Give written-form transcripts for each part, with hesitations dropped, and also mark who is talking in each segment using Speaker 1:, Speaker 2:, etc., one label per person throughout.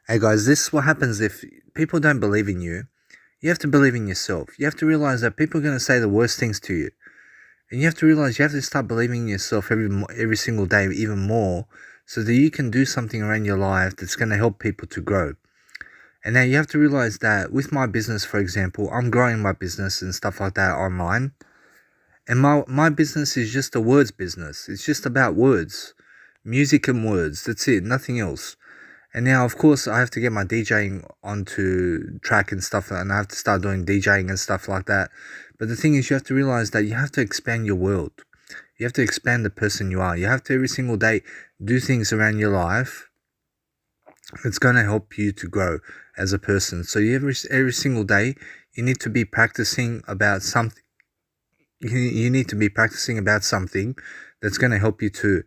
Speaker 1: Hey guys, this is what happens if people don't believe in you. You have to believe in yourself. You have to realize that people are going to say the worst things to you. And you have to realize you have to start believing in yourself every single day even more so that you can do something around your life that's going to help people to grow. And now you have to realize that with my business, for example, I'm growing my business and stuff like that online. And my business is just a words business. It's just about words, music and words. That's it, nothing else. And now, of course, I have to get my DJing onto track and stuff, and I have to start doing DJing and stuff like that. But the thing is, you have to realize that you have to expand your world. You have to expand the person you are. You have to every single day do things around your life that's going to help you to grow as a person. So every single day, you need to be practicing about something. You need to be practicing about something that's going to help you to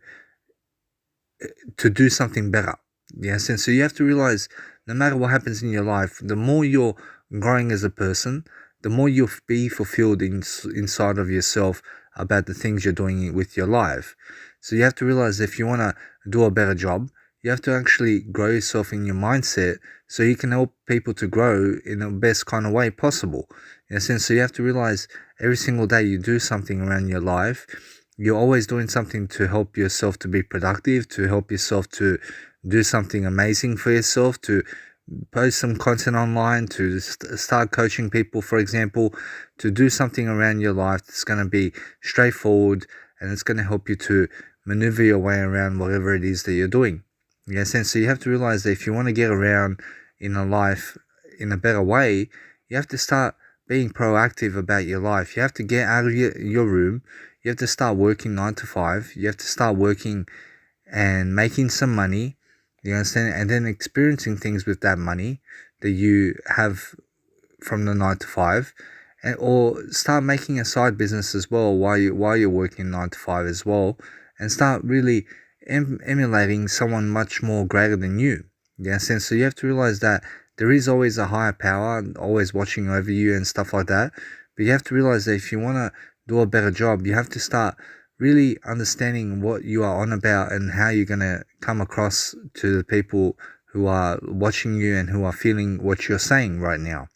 Speaker 1: do something better. Yes, and so you have to realize no matter what happens in your life, the more you're growing as a person, the more you'll be fulfilled inside of yourself about the things you're doing with your life. So you have to realize if you want to do a better job, you have to actually grow yourself in your mindset so you can help people to grow in the best kind of way possible. Yes, and so you have to realize every single day you do something around your life, you're always doing something to help yourself to be productive, to help yourself to do something amazing for yourself, to post some content online, to start coaching people, for example, to do something around your life that's going to be straightforward and it's going to help you to maneuver your way around whatever it is that you're doing. Yes, and so you have to realize that if you want to get around in a life in a better way, you have to start being proactive about your life. You have to get out of your room. You have to start working 9 to 5. You have to start working and making some money. You understand? And then experiencing things with that money that you have from the 9 to 5. Or start making a side business as well while you're working 9 to 5 as well. And start really emulating someone much more greater than you. You understand? So you have to realize that there is always a higher power always watching over you and stuff like that. But you have to realize that if you want to do a better job, you have to start really understanding what you are on about and how you're going to come across to the people who are watching you and who are feeling what you're saying right now.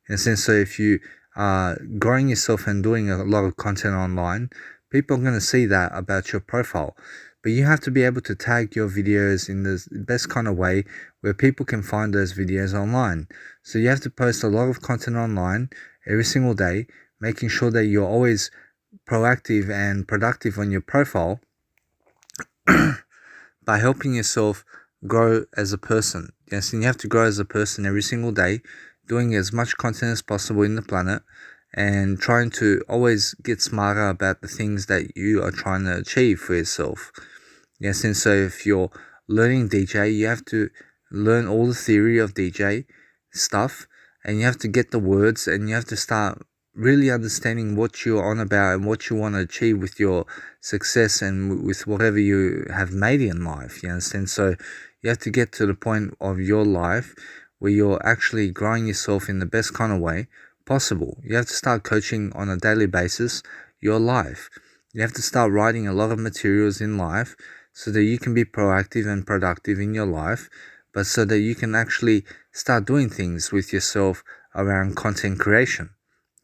Speaker 1: In a sense, so if you are growing yourself and doing a lot of content online, people are going to see that about your profile. But you have to be able to tag your videos in the best kind of way where people can find those videos online. So you have to post a lot of content online every single day, making sure that you're always proactive and productive on your profile by helping yourself grow as a person. Yes, and you have to grow as a person every single day, doing as much content as possible in the planet and trying to always get smarter about the things that you are trying to achieve for yourself. Yes, and so if you're learning DJ, you have to learn all the theory of DJ stuff and you have to get the words and you have to start really understanding what you're on about and what you want to achieve with your success and with whatever you have made in life. You understand? So you have to get to the point of your life where you're actually growing yourself in the best kind of way possible. You have to start coaching on a daily basis your life. You have to start writing a lot of materials in life so that you can be proactive and productive in your life, but so that you can actually start doing things with yourself around content creation.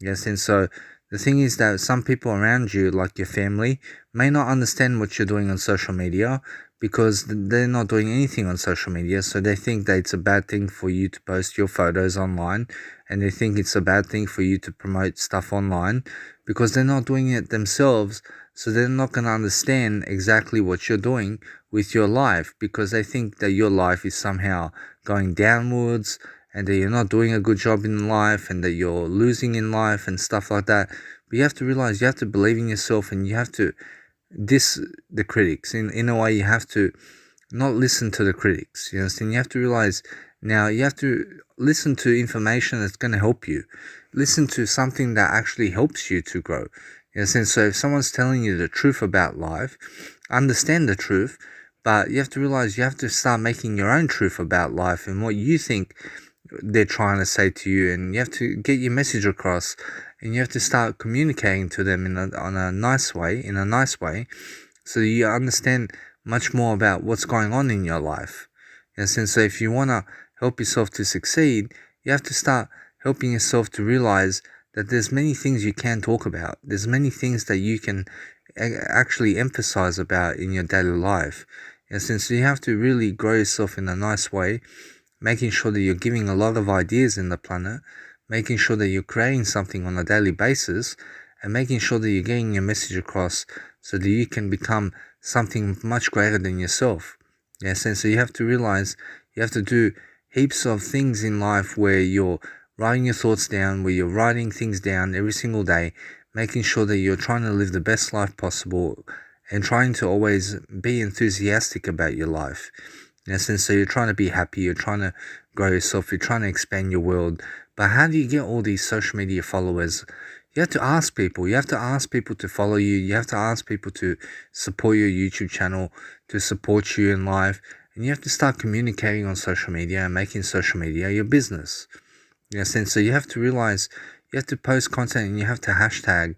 Speaker 1: Yes, and so the thing is that some people around you, like your family, may not understand what you're doing on social media because they're not doing anything on social media. So they think that it's a bad thing for you to post your photos online and they think it's a bad thing for you to promote stuff online because they're not doing it themselves. So they're not going to understand exactly what you're doing with your life because they think that your life is somehow going downwards and that you're not doing a good job in life and that you're losing in life and stuff like that. But you have to realize you have to believe in yourself and you have to diss the critics. In a way, you have to not listen to the critics. You understand? You have to realize now you have to listen to information that's going to help you. Listen to something that actually helps you to grow. You understand? So if someone's telling you the truth about life, understand the truth, but you have to realize you have to start making your own truth about life and what you think they're trying to say to you, and you have to get your message across and you have to start communicating to them in a nice way, so you understand much more about what's going on in your life. And so if you want to help yourself to succeed, you have to start helping yourself to realize that there's many things you can talk about. There's many things that you can actually emphasize about in your daily life. And so you have to really grow yourself in a nice way, making sure that you're giving a lot of ideas in the planet, making sure that you're creating something on a daily basis, and making sure that you're getting your message across so that you can become something much greater than yourself. Yes, and so you have to realize you have to do heaps of things in life where you're writing your thoughts down, where you're writing things down every single day, making sure that you're trying to live the best life possible and trying to always be enthusiastic about your life. Yes, and so you're trying to be happy, you're trying to grow yourself, you're trying to expand your world. But how do you get all these social media followers? You have to ask people. You have to ask people to follow you. You have to ask people to support your YouTube channel, to support you in life. And you have to start communicating on social media and making social media your business. Yes, and so you have to realize you have to post content and you have to hashtag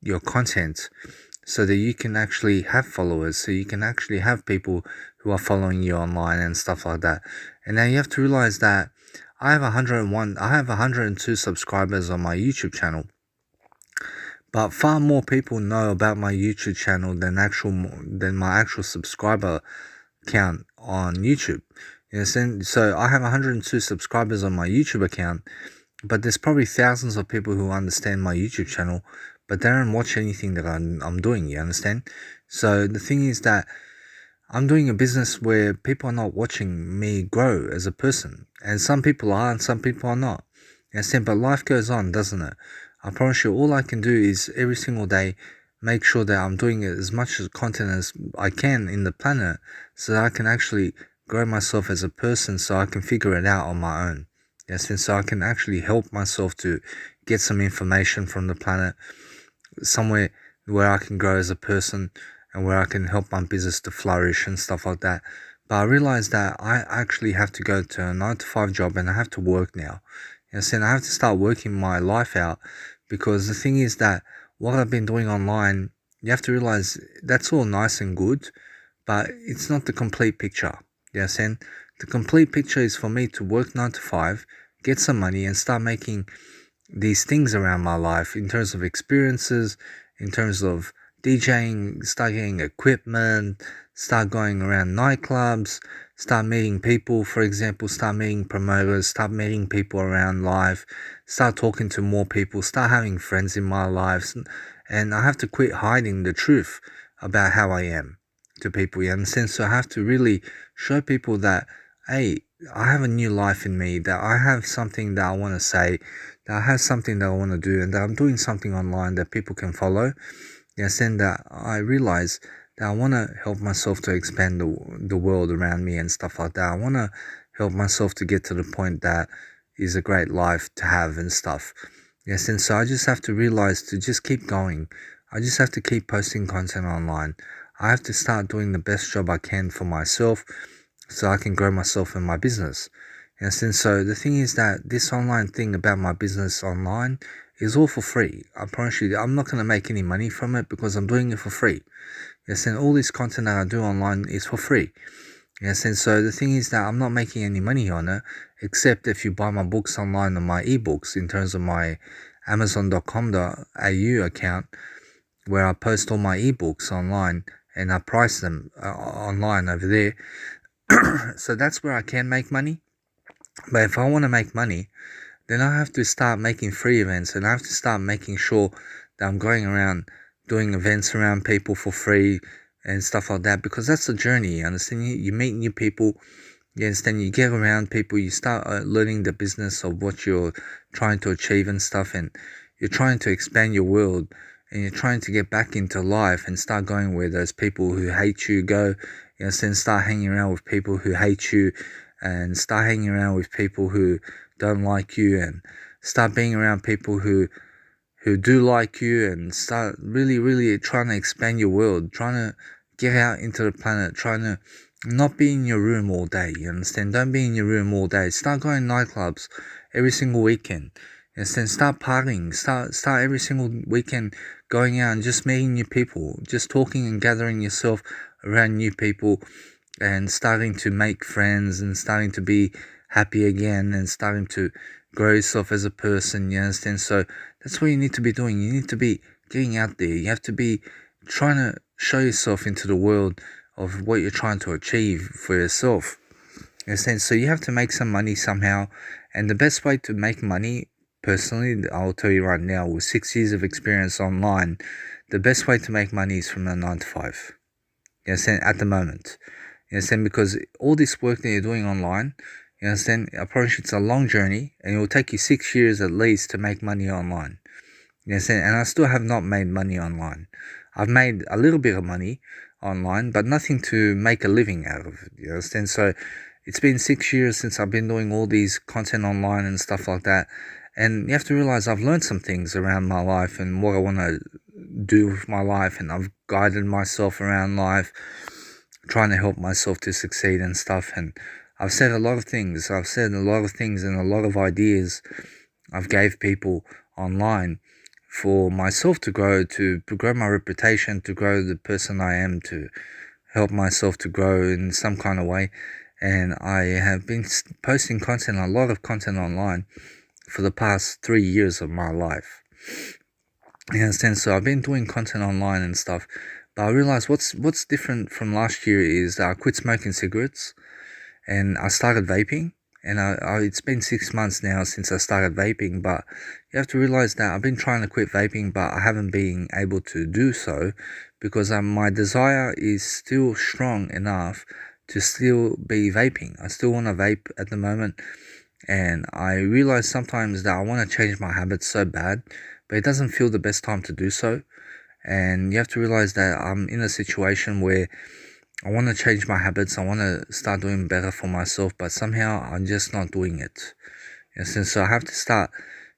Speaker 1: your content so that you can actually have followers, so you can actually have people who are following you online and stuff like that. And now you have to realize that I have 102 subscribers on my YouTube channel. But far more people know about my YouTube channel than my actual subscriber count on YouTube. So I have 102 subscribers on my YouTube account, but there's probably thousands of people who understand my YouTube channel, but they don't watch anything that I'm doing, you understand? So the thing is that I'm doing a business where people are not watching me grow as a person. And some people are and some people are not. You understand? But life goes on, doesn't it? I promise you, all I can do is every single day make sure that I'm doing as much content as I can in the planet so that I can actually grow myself as a person so I can figure it out on my own. Yes, and so I can actually help myself to get some information from the planet, somewhere where I can grow as a person and where I can help my business to flourish and stuff like that. But I realized that I actually have to go to a 9-to-5 job and I have to work now. And I have to start working my life out, because the thing is that what I've been doing online, you have to realize that's all nice and good, but it's not the complete picture. Yes, and the complete picture is for me to work 9 to 5, get some money and start making these things around my life in terms of experiences, in terms of DJing, start getting equipment, start going around nightclubs, start meeting people, for example, start meeting promoters, start meeting people around life, start talking to more people, start having friends in my life. And I have to quit hiding the truth about how I am to people, you understand? So I have to really show people that, hey, I have a new life in me, that I have something that I want to say, that I have something that I want to do, and that I'm doing something online that people can follow. Yes, and that I realize that I want to help myself to expand the world around me and stuff like that. I want to help myself to get to the point that is a great life to have and stuff. Yes, and so I just have to realize to just keep going. I just have to keep posting content online. I have to start doing the best job I can for myself so I can grow myself in my business. Yes, and so the thing is that this online thing about my business online is all for free. I promise you, I'm not going to make any money from it because I'm doing it for free. Yes, and all this content that I do online is for free. Yes, and so the thing is that I'm not making any money on it, except if you buy my books online or my ebooks in terms of my amazon.com.au account, where I post all my ebooks online and I price them online over there. So that's where I can make money. But if I want to make money, then I have to start making free events, and I have to start making sure that I'm going around doing events around people for free and stuff like that, because that's the journey, you understand? You meet new people, you understand? You get around people, you start learning the business of what you're trying to achieve and stuff, and you're trying to expand your world, and you're trying to get back into life and start going where those people who hate you go, you understand? Start hanging around with people who hate you, and start hanging around with people who don't like you, and start being around people who do like you, and start really trying to expand your world, trying to get out into the planet, trying to not be in your room all day, you understand? Don't be in your room all day. Start going to nightclubs every single weekend. You understand? Start partying. Start every single weekend going out and just meeting new people, just talking and gathering yourself around new people, and starting to make friends and starting to be happy again and starting to grow yourself as a person, you understand? So that's what you need to be doing. You need to be getting out there. You have to be trying to show yourself into the world of what you're trying to achieve for yourself. You understand? So you have to make some money somehow. And the best way to make money, personally, I'll tell you right now, with 6 years of experience online, the best way to make money is from a 9 to 5. You understand? At the moment. You understand? Because all this work that you're doing online, you understand? I promise you it's a long journey and it will take you 6 years at least to make money online. You understand? And I still have not made money online. I've made a little bit of money online, but nothing to make a living out of it. You understand? So it's been 6 years since I've been doing all these content online and stuff like that. And you have to realize I've learned some things around my life and what I want to do with my life. And I've guided myself around life, trying to help myself to succeed and stuff. And I've said a lot of things. I've said a lot of things and a lot of ideas I've gave people online for myself to grow my reputation, to grow the person I am, to help myself to grow in some kind of way. And I have been posting content, a lot of content online for the past 3 years of my life. You understand? So I've been doing content online and stuff, but I realized what's different from last year is that I quit smoking cigarettes and I started vaping. And it's been 6 months now since I started vaping, but you have to realize that I've been trying to quit vaping, but I haven't been able to do so because my desire is still strong enough to still be vaping. I still want to vape at the moment, and I realize sometimes that I want to change my habits so bad, but it doesn't feel the best time to do so. And you have to realize that I'm in a situation where I want to change my habits. I want to start doing better for myself, but somehow I'm just not doing it. And so I have to start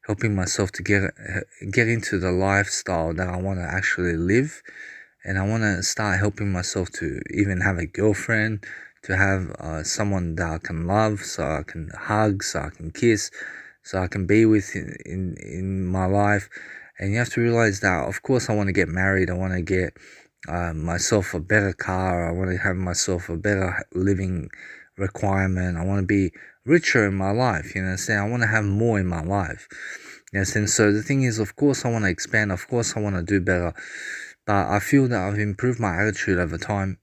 Speaker 1: helping myself to get into the lifestyle that I want to actually live. And I want to start helping myself to even have a girlfriend, to have someone that I can love, so I can hug, so I can kiss, so I can be with in my life. And you have to realize that, of course, I want to get married. I want to get myself a better car. I want to have myself a better living requirement. I want to be richer in my life. You know what I'm saying? I want to have more in my life. You know what I'm saying? So the thing is, of course, I want to expand. Of course, I want to do better. But I feel that I've improved my attitude over time.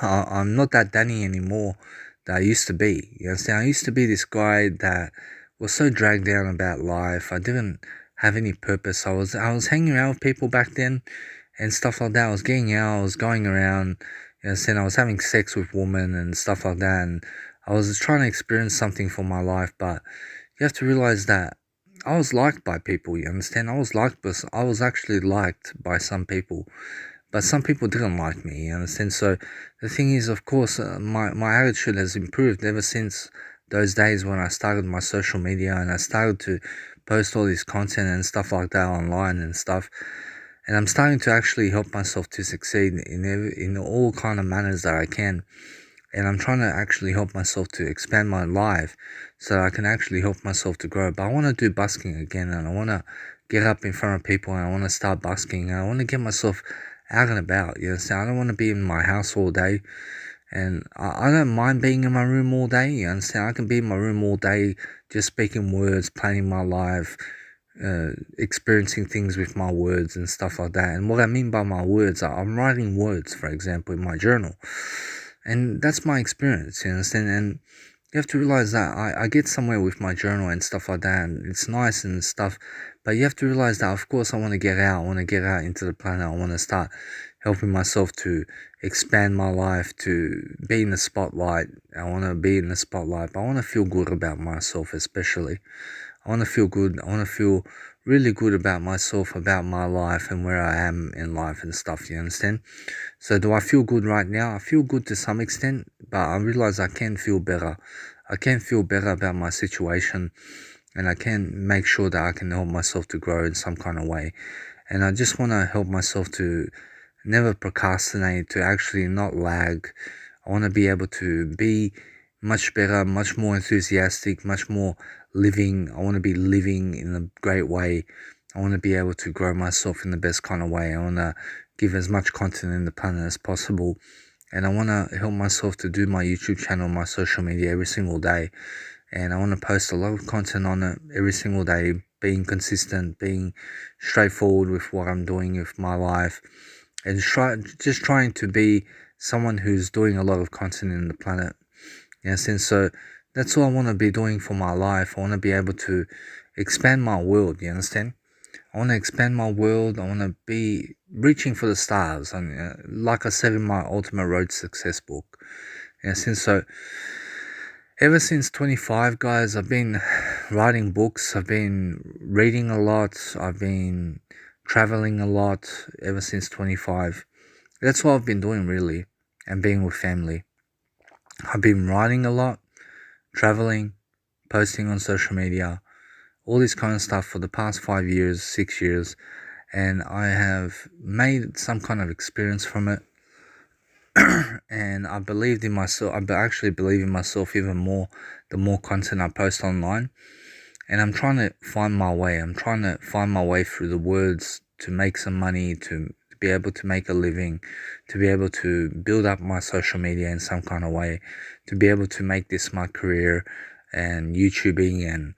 Speaker 1: I'm not that Danny anymore that I used to be. You understand? I used to be this guy that was so dragged down about life. I didn't have any purpose. I was hanging around with people back then and stuff like that. I was getting out, I was going around, you know, I was having sex with women and stuff like that, and I was trying to experience something for my life. But you have to realize that I was liked by people, you understand? I was actually liked by some people, but some people didn't like me, you understand? So the thing is, of course, my attitude has improved ever since those days when I started my social media and I started to post all this content and stuff like that online and stuff. And I'm starting to actually help myself to succeed in all kind of manners that I can. And I'm trying to actually help myself to expand my life so that I can actually help myself to grow. But I want to do busking again, and I want to get up in front of people and I want to start busking. And I want to get myself out and about, you know. So I don't want to be in my house all day. And I don't mind being in my room all day, you understand? I can be in my room all day just speaking words, planning my life, experiencing things with my words and stuff like that. And what I mean by my words, I'm writing words, for example, in my journal. And that's my experience, you understand? And you have to realize that I get somewhere with my journal and stuff like that, and it's nice and stuff. But you have to realize that, of course, I want to get out. I want to get out into the planet. I want to start helping myself to expand my life, to be in the spotlight. I want to be in the spotlight, but I want to feel good about myself, especially. I want to feel good. I want to feel really good about myself, about my life and where I am in life and stuff, you understand? So do I feel good right now? I feel good to some extent, but I realize I can feel better. I can feel better about my situation, and I can make sure that I can help myself to grow in some kind of way. And I just want to help myself to never procrastinate, to actually not lag. I want to be able to be much better, much more enthusiastic, much more living. I want to be living in a great way. I want to be able to grow myself in the best kind of way. I want to give as much content in the planet as possible. and I want to help myself to do my YouTube channel, my social media every single day, and I want to post a lot of content on it every single day, being consistent, being straightforward with what I'm doing with my life, and just trying to be someone who's doing a lot of content in the planet. Yes, and so that's all I want to be doing for my life. I want to be able to expand my world, you understand? I want to expand my world. I want to be reaching for the stars. And like I said in my Ultimate Road to Success book, since so ever since 25, guys, I've been writing books. I've been reading a lot. I've been traveling a lot ever since 25. That's what I've been doing, really, and being with family. I've been writing a lot, traveling, posting on social media, all this kind of stuff for the past 5 years, 6 years, and I have made some kind of experience from it. And I believed in myself. I actually believe in myself even more the more content I post online. And I'm trying to find my way. I'm trying to find my way through the words to make some money, to be able to make a living, to be able to build up my social media in some kind of way, to be able to make this my career, and YouTubing and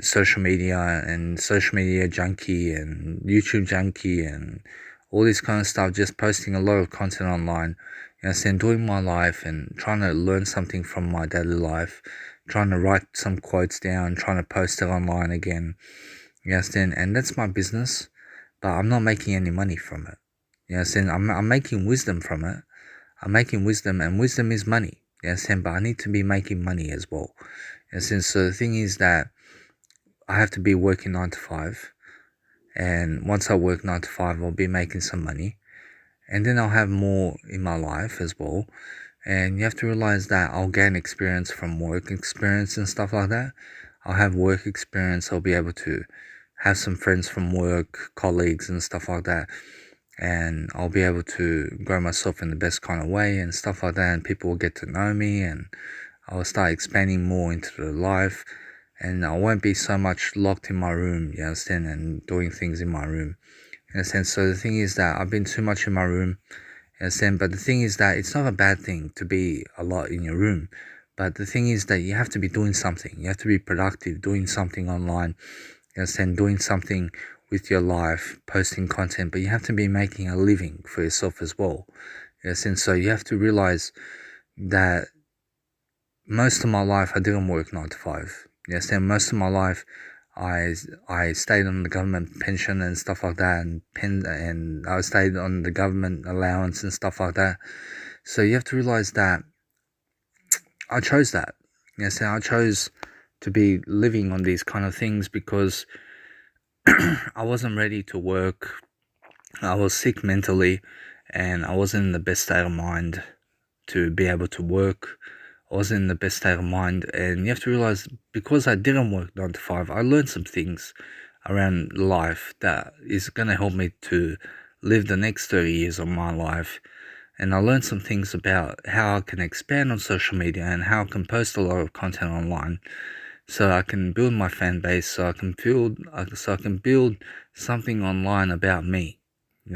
Speaker 1: social media junkie and YouTube junkie and all this kind of stuff, just posting a lot of content online, and doing my life and trying to learn something from my daily life, trying to write some quotes down, trying to post it online again, and that's my business, but I'm not making any money from it. I'm making wisdom from it. I'm making wisdom, and wisdom is money. But I need to be making money as well. So the thing is that I have to be working 9 to 5, and once I work 9 to 5, I'll be making some money, and then I'll have more in my life as well. And you have to realize that I'll gain experience from work experience and stuff like that. I'll have work experience. I'll be able to have some friends from work, colleagues and stuff like that, and I'll be able to grow myself in the best kind of way and stuff like that, and people will get to know me, and I'll start expanding more into the life, and I won't be so much locked in my room, you understand, and doing things in my room, in a sense. So the thing is that I've been too much in my room, in a sense, but the thing is that it's not a bad thing to be a lot in your room, but the thing is that you have to be doing something. You have to be productive, doing something online, you understand, doing something with your life, posting content, but you have to be making a living for yourself as well. Yes, and so you have to realize that most of my life I didn't work 9 to 5. Yes, and most of my life I stayed on the government pension and stuff like that, and I stayed on the government allowance and stuff like that. So you have to realize that I chose that. Yes, and I chose to be living on these kind of things because I wasn't ready to work. I was sick mentally, and I wasn't in the best state of mind to be able to work. I wasn't in the best state of mind, and you have to realize, because I didn't work 9 to 5, I learned some things around life that is going to help me to live the next 30 years of my life. And I learned some things about how I can expand on social media and how I can post a lot of content online, so I can build my fan base, so I can build something online about me.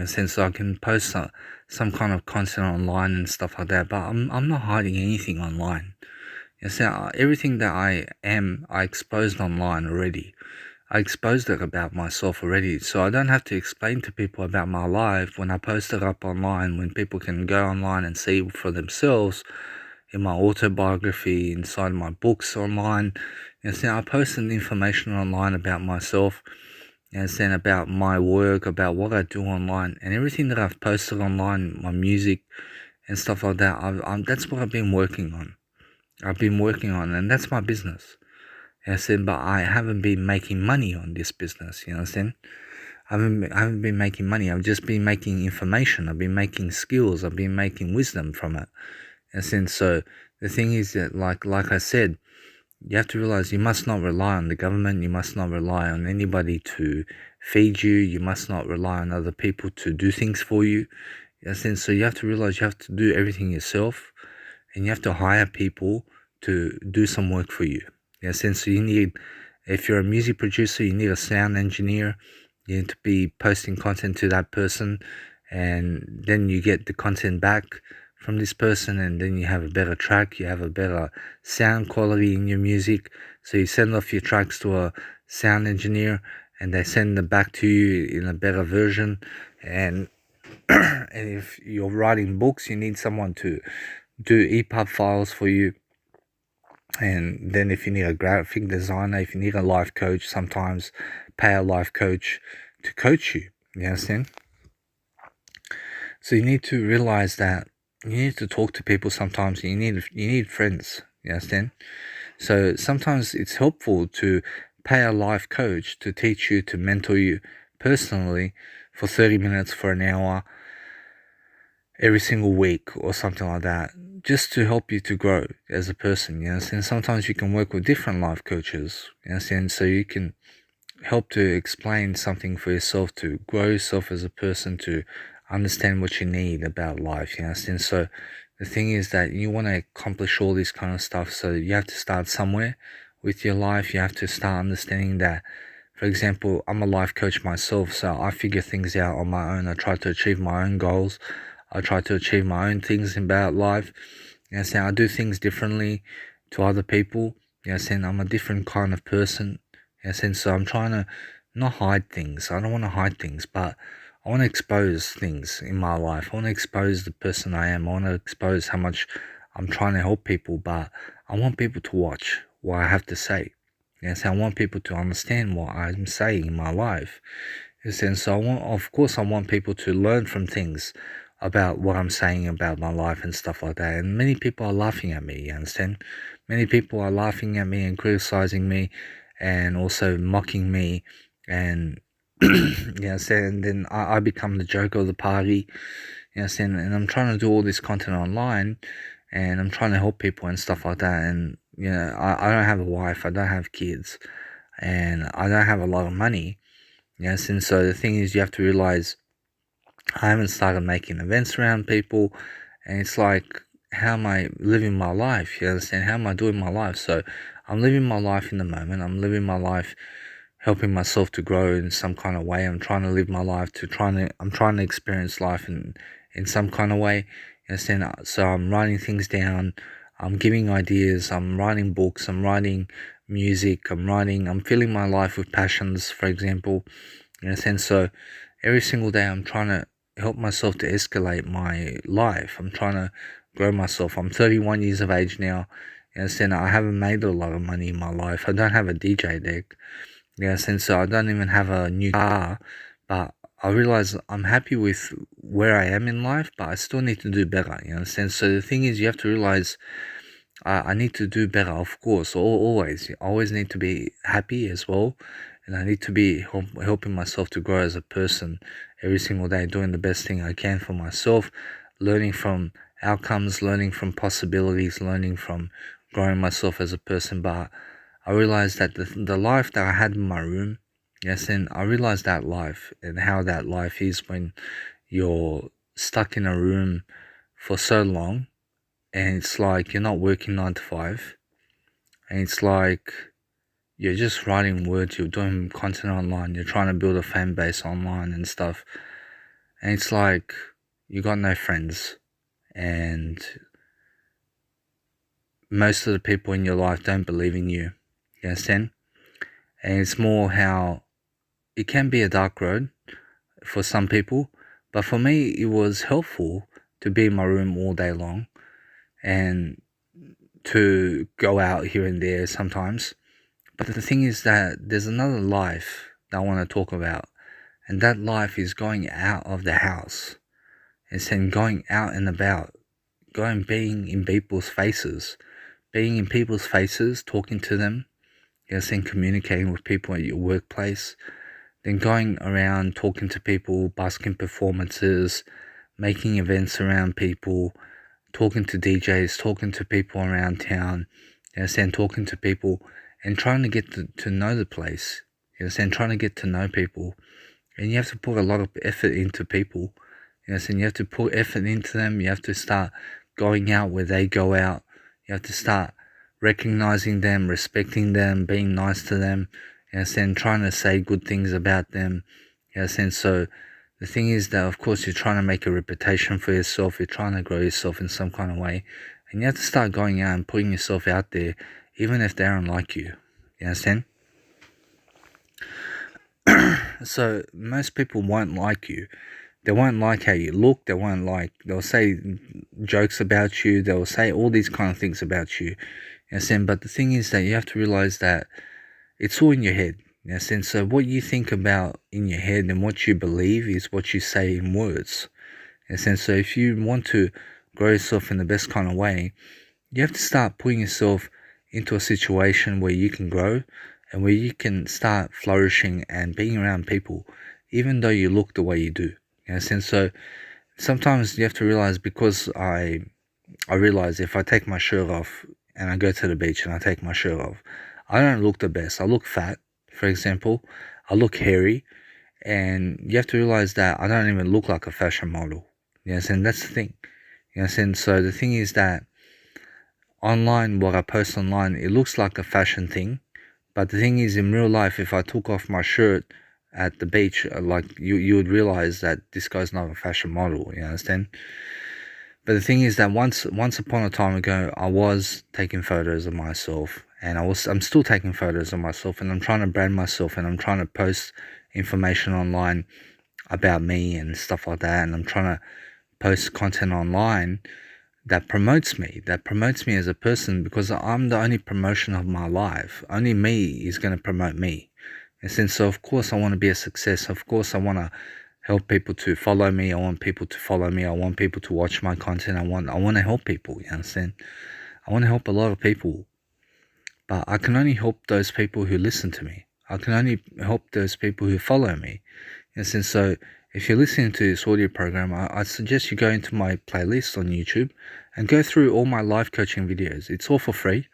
Speaker 1: So I can post some kind of content online and stuff like that. But I'm not hiding anything online. Everything that I am, I exposed online already. I exposed it about myself already, so I don't have to explain to people about my life when I post it up online, when people can go online and see for themselves in my autobiography, inside my books online. I posted information online about myself, and about my work, about what I do online, and everything that I've posted online, my music and stuff like that. That's what I've been working on. And that's my business. But I haven't been making money on this business. You understand? I haven't been making money. I've just been making information. I've been making skills. I've been making wisdom from it. So the thing is that, like I said, you have to realize you must not rely on the government. You must not rely on anybody to feed you. You must not rely on other people to do things for you. So you have to realize you have to do everything yourself, and you have to hire people to do some work for you. So you need, if you're a music producer, you need a sound engineer. You need to be posting content to that person, and then you get the content back from this person, and then you have a better track, you have a better sound quality in your music. So you send off your tracks to a sound engineer, and they send them back to you in a better version. And and if you're writing books, you need someone to do EPUB files for you. And then if you need a graphic designer, if you need a life coach, sometimes pay a life coach to coach you. You understand? So you need to realize that you need to talk to people sometimes. You need friends. You understand? So sometimes it's helpful to pay a life coach to teach you, to mentor you personally for 30 minutes, for an hour, every single week or something like that, just to help you to grow as a person. You understand? Sometimes you can work with different life coaches. You understand? So you can help to explain something for yourself, to grow yourself as a person, to understand what you need about life. You understand? So the thing is that you want to accomplish all this kind of stuff, so you have to start somewhere with your life. You have to start understanding that, for example, I'm a life coach myself, so I figure things out on my own. I try to achieve my own goals. I try to achieve my own things about life. You understand? I do things differently to other people. You understand? I'm a different kind of person. You understand? So I'm trying to not hide things. I don't want to hide things, but I want to expose things in my life. I want to expose the person I am. I want to expose how much I'm trying to help people, but I want people to watch what I have to say. Yes, I want people to understand what I'm saying in my life. Yes, and so of course, I want people to learn from things about what I'm saying about my life and stuff like that. And many people are laughing at me, you understand? Many people are laughing at me and criticizing me and also mocking me, and and then I become the joke of the party. And I'm trying to do all this content online, and I'm trying to help people and stuff like that. And I don't have a wife, I don't have kids, and I don't have a lot of money. Yes, and so the thing is, you have to realize I haven't started making events around people, and it's like, how am I living my life? You understand? How am I doing my life? So I'm living my life in the moment. I'm living my life, helping myself to grow in some kind of way. I'm trying to live my life I'm trying to experience life in some kind of way. You understand? So I'm writing things down. I'm giving ideas. I'm writing books. I'm writing music. I'm filling my life with passions, for example. You understand? So every single day I'm trying to help myself to escalate my life. I'm trying to grow myself. I'm 31 years of age now. You understand? I haven't made a lot of money in my life. I don't have a DJ deck. Yes, and so I don't even have a new car, but I realize I'm happy with where I am in life, but I still need to do better. You understand? So the thing is, you have to realize I need to do better, of course, always. You always need to be happy as well, and I need to be helping myself to grow as a person every single day, doing the best thing I can for myself, learning from outcomes, learning from possibilities, learning from growing myself as a person. But I realized that the life that I had in my room, yes, and I realized that life and how that life is when you're stuck in a room for so long, and it's like you're not working 9 to 5, and it's like you're just writing words, you're doing content online, you're trying to build a fan base online and stuff, and it's like you got no friends, and most of the people in your life don't believe in you. You understand? And it's more how it can be a dark road for some people, but for me it was helpful to be in my room all day long and to go out here and there sometimes. But the thing is that there's another life that I want to talk about, and that life is going out of the house. It's then going out and about, being in people's faces, talking to them, yes, and communicating with people at your workplace, then going around talking to people, busking performances, making events around people, talking to DJs, talking to people around town, yes, and talking to people and trying to get to know the place, yes, and trying to get to know people. And you have to put a lot of effort into people, yes, and you have to put effort into them. You have to start going out where they go out. You have to start recognizing them, respecting them, being nice to them, yes, and trying to say good things about them, yes, and so the thing is that, of course, you're trying to make a reputation for yourself. You're trying to grow yourself in some kind of way. And you have to start going out and putting yourself out there, even if they don't like you. You understand? So most people won't like you. They won't like how you look. They'll say jokes about you. They'll say all these kind of things about you. You understand? But the thing is that you have to realize that it's all in your head. You understand? So what you think about in your head and what you believe is what you say in words. You understand? So if you want to grow yourself in the best kind of way, you have to start putting yourself into a situation where you can grow and where you can start flourishing and being around people, even though you look the way you do. You understand? So sometimes you have to realize, because I realize if I take my shirt off and I go to the beach and I take my shirt off, I don't look the best. I look fat, for example. I look hairy. And you have to realize that I don't even look like a fashion model. You understand? That's the thing. You understand? So the thing is that online, what I post online, it looks like a fashion thing. But the thing is, in real life, if I took off my shirt at the beach, like you would realize that this guy's not a fashion model. You understand? But the thing is that once upon a time ago, I was taking photos of myself, and I'm still taking photos of myself, and I'm trying to brand myself, and I'm trying to post information online about me and stuff like that, and I'm trying to post content online that promotes me as a person, because I'm the only promotion of my life. Only me is going to promote me. And so of course I want to be a success. Of course I want to help people to follow me. I want people to follow me. I want people to watch my content. I want to help people, you understand? I want to help a lot of people. But I can only help those people who listen to me. I can only help those people who follow me. And so if you're listening to this audio program, I suggest you go into my playlist on YouTube and go through all my life coaching videos. It's all for free.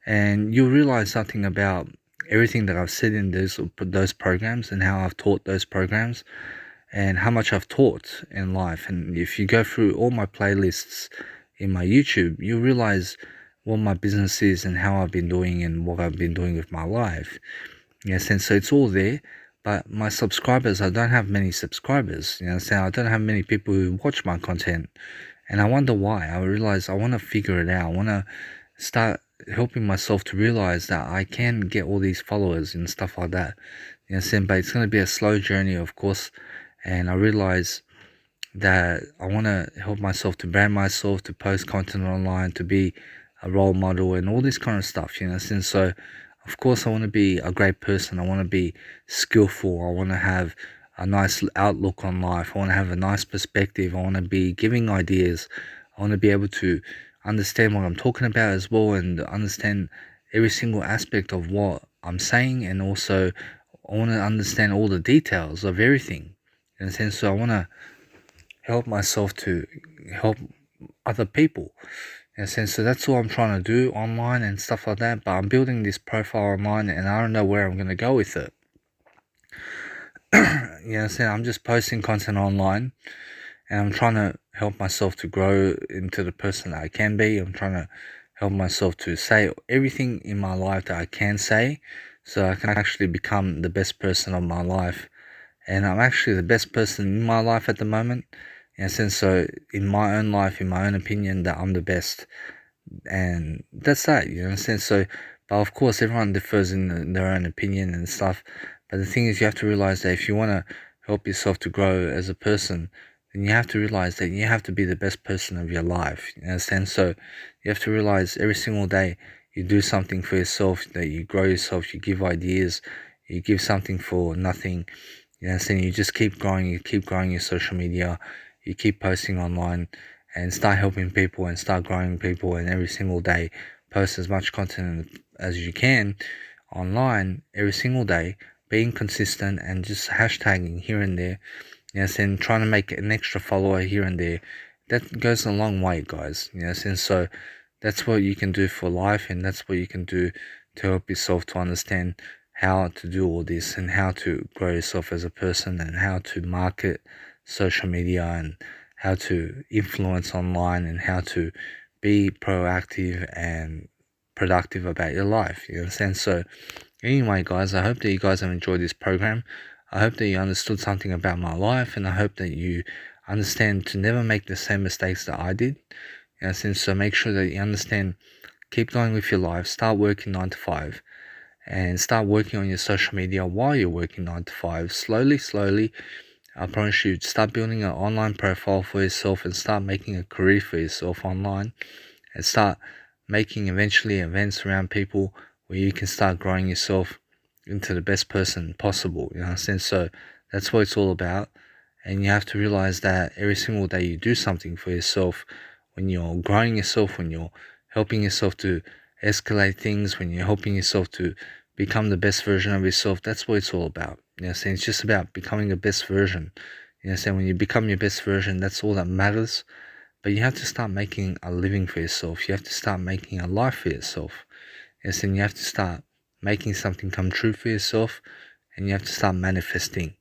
Speaker 1: And you'll realize something about everything that I've said in those programs, and how I've taught those programs, and how much I've taught in life. And if you go through all my playlists in my YouTube, you'll realize what my business is and how I've been doing and what I've been doing with my life. Yes, and so it's all there. But my subscribers, I don't have many subscribers. You know, so I don't have many people who watch my content. And I wonder why. I realize I want to figure it out. I want to start helping myself to realize that I can get all these followers and stuff like that. You know, but it's going to be a slow journey, of course. And I realize that I want to help myself to brand myself, to post content online, to be a role model and all this kind of stuff, you know. And so of course I want to be a great person. I want to be skillful. I want to have a nice outlook on life. I want to have a nice perspective. I want to be giving ideas. I want to be able to understand what I'm talking about as well, and understand every single aspect of what I'm saying, and also I want to understand all the details of everything. In a sense, so I want to help myself to help other people. In a sense, so that's all I'm trying to do online and stuff like that. But I'm building this profile online, and I don't know where I'm going to go with it. You know, so I'm just posting content online, and I'm trying to help myself to grow into the person that I can be. I'm trying to help myself to say everything in my life that I can say, so I can actually become the best person of my life. And I'm actually the best person in my life at the moment. In a sense, so in my own life, in my own opinion, that I'm the best. And that's that, you know what I'm saying? So, but of course, everyone differs in their own opinion and stuff. But the thing is, you have to realize that if you want to help yourself to grow as a person, then you have to realize that you have to be the best person of your life. You understand? So you have to realize every single day you do something for yourself, that you grow yourself, you give ideas, you give something for nothing. You understand? You just keep growing, you keep growing your social media, you keep posting online, and start helping people and start growing people. And every single day, post as much content as you can online every single day, being consistent and just hashtagging here and there. Yes, and trying to make an extra follower here and there. That goes a long way, guys. Yes, and so that's what you can do for life, and that's what you can do to help yourself to understand how to do all this, and how to grow yourself as a person, and how to market social media, and how to influence online, and how to be proactive and productive about your life. You understand? So anyway, guys, I hope that you guys have enjoyed this program. I hope that you understood something about my life, and I hope that you understand to never make the same mistakes that I did. So make sure that you understand, keep going with your life, start working 9 to 5, and start working on your social media while you're working 9 to 5. Slowly, I promise you, start building an online profile for yourself and start making a career for yourself online, and start making eventually events around people where you can start growing yourself into the best person possible. So that's what it's all about. And you have to realize that every single day you do something for yourself, when you're growing yourself, when you're helping yourself to escalate things, when you're helping yourself to become the best version of yourself, that's what it's all about. It's just about becoming the best version. When you become your best version, that's all that matters. But you have to start making a living for yourself. You have to start making a life for yourself. And you have to start making something come true for yourself, and you have to start manifesting.